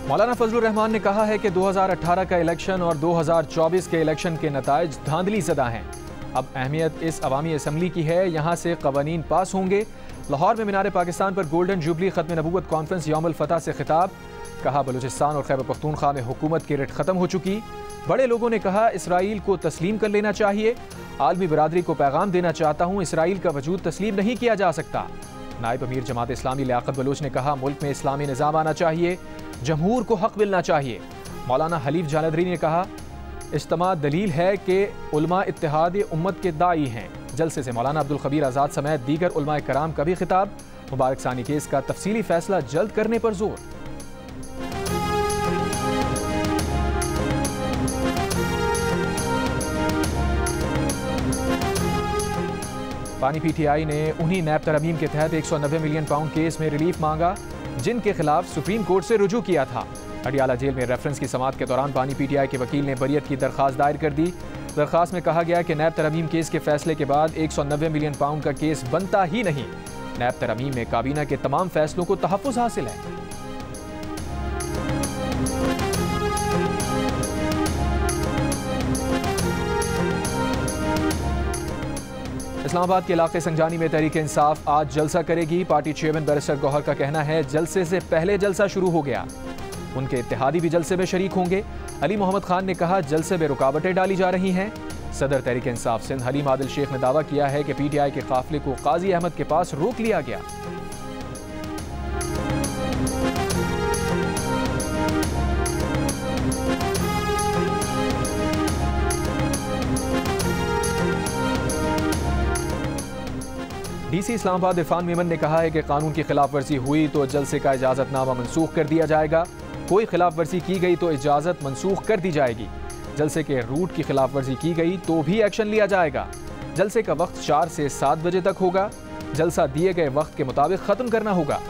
मौलाना फजलुर रहमान ने कहा है कि 2018 का इलेक्शन और 2024 के इलेक्शन के नताइज धांधली ज़दा हैं। अब अहमियत इस अवामी असम्बली की है, यहाँ से कवानीन पास होंगे। लाहौर में मीनार पाकिस्तान पर गोल्डन जुबली खत्म नबूवत कॉन्फ्रेंस यौमुल फतह से खिताब। कहा बलूचिस्तान और खैबर पख्तूनख्वा में हुकूमत की रिट ख़त्म हो चुकी। बड़े लोगों ने कहा इसराइल को तस्लीम कर लेना चाहिए। आलमी बरादरी को पैगाम देना चाहता हूँ, इसराइल का वजूद तस्लीम नहीं किया जा सकता। नायब अमीर जमात इस्लामी लियाकत बलोच ने कहा मुल्क में इस्लामी निज़ाम आना चाहिए, जमहूर को हक मिलना चाहिए। मौलाना हलीफ जालंधरी ने कहा इज्तिमा दलील है कि उलमा इत्तेहाद उम्मत के दाई हैं। जलसे से मौलाना अब्दुल खबीर आज़ाद समेत दीगर उलमा कराम का भी खिताब। मुबारक सानी केस का तफसीली फैसला जल्द करने पर जोर। पानी पीटीआई ने उन्हीं नैब तरमीम के तहत 190 मिलियन पाउंड केस में रिलीफ मांगा जिनके खिलाफ सुप्रीम कोर्ट से रुजू किया था। अडियाला जेल में रेफरेंस की समाअत के दौरान पानी पीटीआई के वकील ने बरियत की दरखास्त दायर कर दी। दरखास्त में कहा गया कि नैब तरमीम केस के फैसले के बाद 190 मिलियन पाउंड का केस बनता ही नहीं। नैब तरमीम में काबीना के तमाम फैसलों को तहफ़्फ़ुज़ हासिल है। इस्लामाबाद के इलाके संजानी में तहरीक इंसाफ आज जलसा करेगी। पार्टी चेयरमैन बैरिस्टर गौहर का कहना है जलसे से पहले जलसा शुरू हो गया। उनके इत्तेहादी भी जलसे में शरीक होंगे। अली मोहम्मद खान ने कहा जलसे में रुकावटें डाली जा रही हैं। सदर तहरीक इंसाफ सिंध हलीम आदिल शेख ने दावा किया है कि पीटीआई के काफिले को काजी अहमद के पास रोक लिया गया। डीसी इस्लामाबाद इरफान मेमन ने कहा है कि कानून की खिलाफ वर्जी हुई तो जलसे का इजाजतनामा मनसूख कर दिया जाएगा। कोई खिलाफ वर्जी की गई तो इजाजत मनसूख कर दी जाएगी। जलसे के रूट की खिलाफ वर्जी की गई तो भी एक्शन लिया जाएगा। जलसे का वक्त 4 से 7 बजे तक होगा। जलसा दिए गए वक्त के मुताबिक खत्म करना होगा।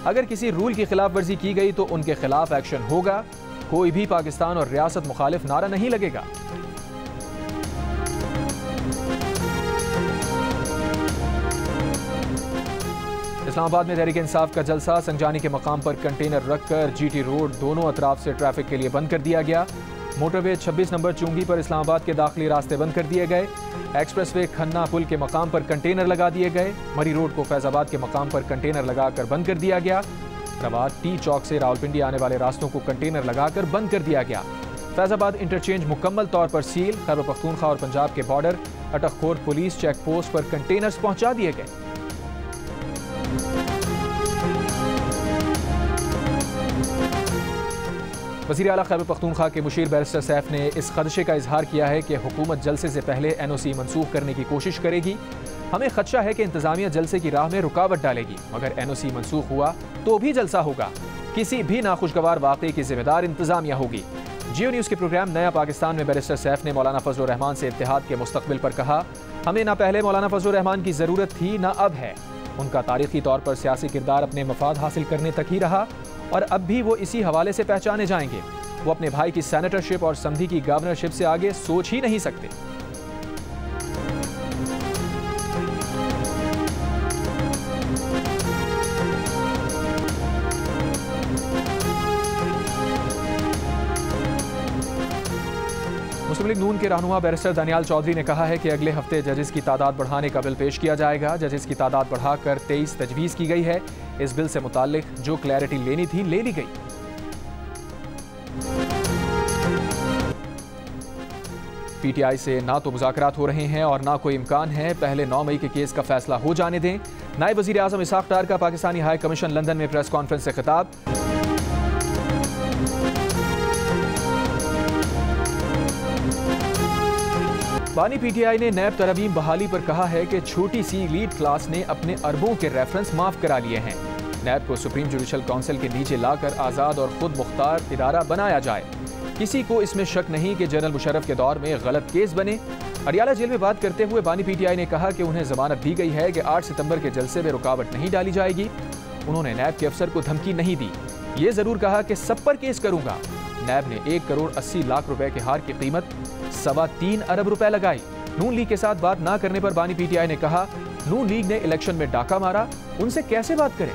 अगर किसी रूल की खिलाफ वर्जी की गई तो उनके खिलाफ एक्शन होगा। कोई भी पाकिस्तान और रियासत मुखालिफ नारा नहीं लगेगा। इस्लामाबाद में तहरीक इंसाफ का जलसा। संजानी के मकाम पर कंटेनर रखकर जीटी रोड दोनों अतराफ से ट्रैफिक के लिए बंद कर दिया गया। मोटरवे 26 नंबर चुंगी पर इस्लामाबाद के दाखिली रास्ते बंद कर दिए गए। एक्सप्रेसवे खन्ना पुल के मकाम पर कंटेनर लगा दिए गए। मरी रोड को फैजाबाद के मकाम पर कंटेनर लगाकर बंद कर दिया गया। रवाद टी चौक से रावलपिंडी आने वाले रास्तों को कंटेनर लगाकर बंद कर दिया गया। फैजाबाद इंटरचेंज मुकम्मल तौर पर सील। खैबर पख्तूनख्वा और पंजाब के बॉर्डर अटकखोर पुलिस चेक पोस्ट पर कंटेनर्स पहुंचा दिए गए। वज़ीर आला खैबर पख्तूनख्वा के मुशीर बैरिस्टर सैफ ने इस खदशे का इजहार किया है कि हुकूमत जलसे से पहले एनओसी मनसूख करने की कोशिश करेगी। हमें खदशा है कि इंतजामिया जलसे की राह में रुकावट डालेगी। मगर एनओसी मनसूख हुआ तो भी जलसा होगा। किसी भी नाखुशगवार वाक़े की जिम्मेदार इंतजामिया होगी। जियो न्यूज़ के प्रोग्राम नया पाकिस्तान में बैरिस्टर सैफ ने मौलाना फजलुर रहमान से इत्तेहाद के मुस्तकबिल पर कहा हमें ना पहले मौलाना फजलुर रहमान की ज़रूरत थी ना अब है। उनका तारीखी तौर पर सियासी किरदार अपने मफाद हासिल करने तक ही रहा और अब भी वो इसी हवाले से पहचाने जाएंगे। वो अपने भाई की सेनेटरशिप और समधी की गवर्नरशिप से आगे सोच ही नहीं सकते। मुस्लिम लीग नून के रहनुमा बैरिस्टर दानियाल चौधरी ने कहा है कि अगले हफ्ते जजेस की तादाद बढ़ाने का बिल पेश किया जाएगा। जजेस की तादाद बढ़ाकर 23 तजवीज़ की गई है। इस बिल से मुताल्लिक जो क्लैरिटी लेनी थी ले ली गई। पीटीआई से ना तो मुज़ाकरात हो रहे हैं और ना कोई इम्कान है। पहले 9 मई के केस का फैसला हो जाने दें। नायब वज़ीर आज़म इसहाक डार का पाकिस्तानी हाई कमीशन लंदन में प्रेस कॉन्फ्रेंस से खिताब। बानी पीटीआई ने नैब तरमीम बहाली पर कहा है कि छोटी सी लीड क्लास ने अपने अरबों के रेफरेंस माफ करा लिए हैं। नैब को सुप्रीम जुडिशल काउंसिल के नीचे लाकर आज़ाद और खुद मुख्तार इदारा बनाया जाए। किसी को इसमें शक नहीं कि जनरल मुशर्रफ के दौर में गलत केस बने। अडियाला जेल में बात करते हुए बानी पीटीआई ने कहा कि उन्हें जमानत दी गई है कि 8 सितंबर के जलसे में रुकावट नहीं डाली जाएगी। उन्होंने नैब के अफसर को धमकी नहीं दी। ये जरूर कहा कि सब पर केस करूंगा। नैब ने 1 करोड़ 80 लाख रुपए के हार की कीमत 3.25 अरब रुपए लगाई। नून लीग के साथ बात ना करने पर बानी पीटीआई ने कहा नून लीग ने इलेक्शन में डाका मारा, उनसे कैसे बात करें।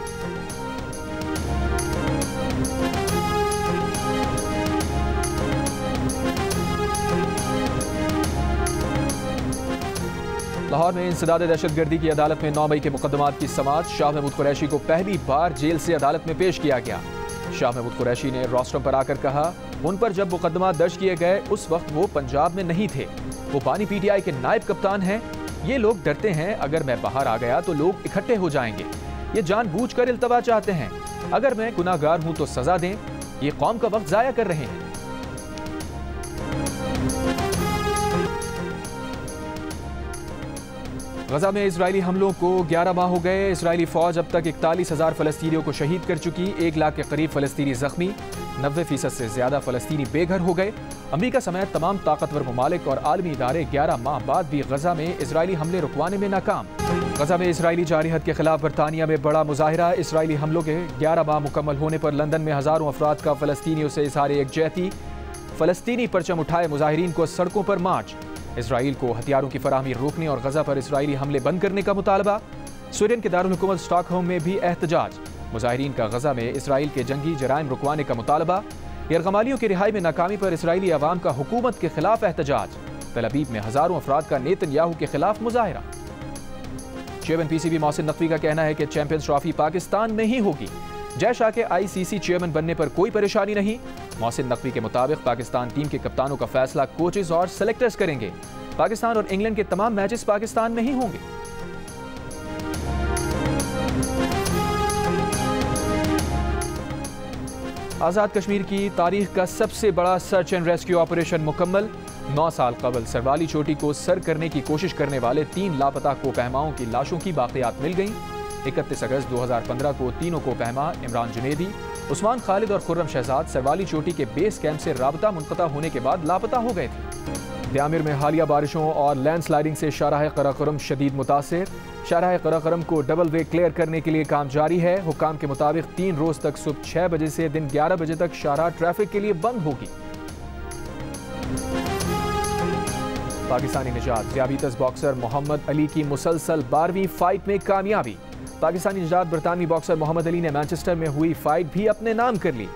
लाहौर में इंसदाद दहशतगर्दी की अदालत में 9 मई के मुकदमात की समाअत। शाह महमूद कुरैशी को पहली बार जेल से अदालत में पेश किया गया। शाह महमूद कुरैशी ने रोस्टरम पर आकर कहा, उन पर जब मुकदमा दर्ज किए गए उस वक्त वो पंजाब में नहीं थे, वो पानी PTI के नायब कप्तान हैं। ये लोग डरते हैं अगर मैं बाहर आ गया तो लोग इकट्ठे हो जाएंगे, ये जानबूझकर इल्तवा चाहते हैं। अगर मैं गुनाहगार हूं तो सजा दें, ये कौम का वक्त जाया कर रहे हैं। गजा में इजरायली हमलों को 11 माह हो गए। इजरायली फौज अब तक 41,000 फलस्तीनियों को शहीद कर चुकी। 1 लाख के करीब फलस्तीनी जख्मी, 90% से ज्यादा फलस्तीनी बेघर हो गए। अमरीका समेत तमाम ताकतवर ममालिक और आलमी इदारे 11 माह बाद भी गजा में इजरायली हमले रुकवाने में नाकाम। गजा में इजरायली जारहत के खिलाफ बरतानिया में बड़ा मुजाहिरा। इजरायली हमलों के 11 माह मुकम्मल होने पर लंदन में हजारों अफराद का फलस्तीनियों से इजहार यकजहती। फलस्तीनी परचम उठाए मुजाहिरीन को सड़कों पर मार्च। इजराइल को हथियारों की फराहमी रोकने और गजा पर इजरायली हमले बंद करने का मुतालबा। स्वीडन के दारुल हुकूमत स्टॉकहोम में भी एहतजाज। मुजाहिरीन का गजा में इजराइल के जंगी जराइम रुकवाने का मुतालबा। यरगमालियों की रिहाई में नाकामी पर इजरायली अवाम का हुकूमत के खिलाफ एहतजाज। तल अवीव में हजारों अफराद का नेतन्याहू के खिलाफ मुजाहिरा। चेयरमैन PCB मोहसिन नकवी का कहना है कि चैंपियंस ट्रॉफी पाकिस्तान में ही होगी। जय शाह के ICC चेयरमैन बनने पर कोई परेशानी नहीं। मोहसिन नकवी के मुताबिक पाकिस्तान टीम के कप्तानों का फैसला कोचेज और सेलेक्टर्स करेंगे। पाकिस्तान और इंग्लैंड के तमाम मैचेस पाकिस्तान में ही होंगे। आज़ाद कश्मीर की तारीख का सबसे बड़ा सर्च एंड रेस्क्यू ऑपरेशन मुकम्मल। 9 साल कबल सरवाली चोटी को सर करने की कोशिश करने वाले 3 लापता कोपहमाओं की लाशों की बाक़ियात मिल गईं। 31 अगस्त 2015 को तीनों कोपहमा इमरान जुनेदी, उस्मान खालिद और खुर्रम शहजाद सरवाली चोटी के बेस कैंप से राबता मुनक़ता होने के बाद लापता हो गए थे। द्यामिर में हालिया बारिशों और लैंडस्लाइडिंग से शाहराह कराकोरम शदीद मुतासिर। शाहराह कराकोरम को डबल वे क्लियर करने के लिए काम जारी है। हुक्काम के मुताबिक 3 रोज तक सुबह 6 बजे से दिन 11 बजे तक शाहराह ट्रैफिक के लिए बंद होगी। पाकिस्तानी निजात ज़ियाबीतस बॉक्सर मोहम्मद अली की मुसलसल 12वीं फाइट में कामयाबी। पाकिस्तानी निजात बरतानवी बॉक्सर मोहम्मद अली ने मैनचेस्टर में हुई फाइट भी अपने नाम कर ली।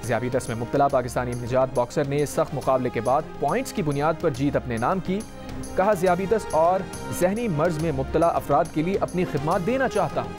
ज़ियाबीतस में मुब्तला पाकिस्तानी निजात बॉक्सर ने सख्त मुकाबले के बाद पॉइंट्स की बुनियाद पर जीत अपने नाम की। कहा, ज़ियाबीतस और जहनी मर्ज में मुब्तला अफराद के लिए अपनी खिदमत देना चाहता हूँ।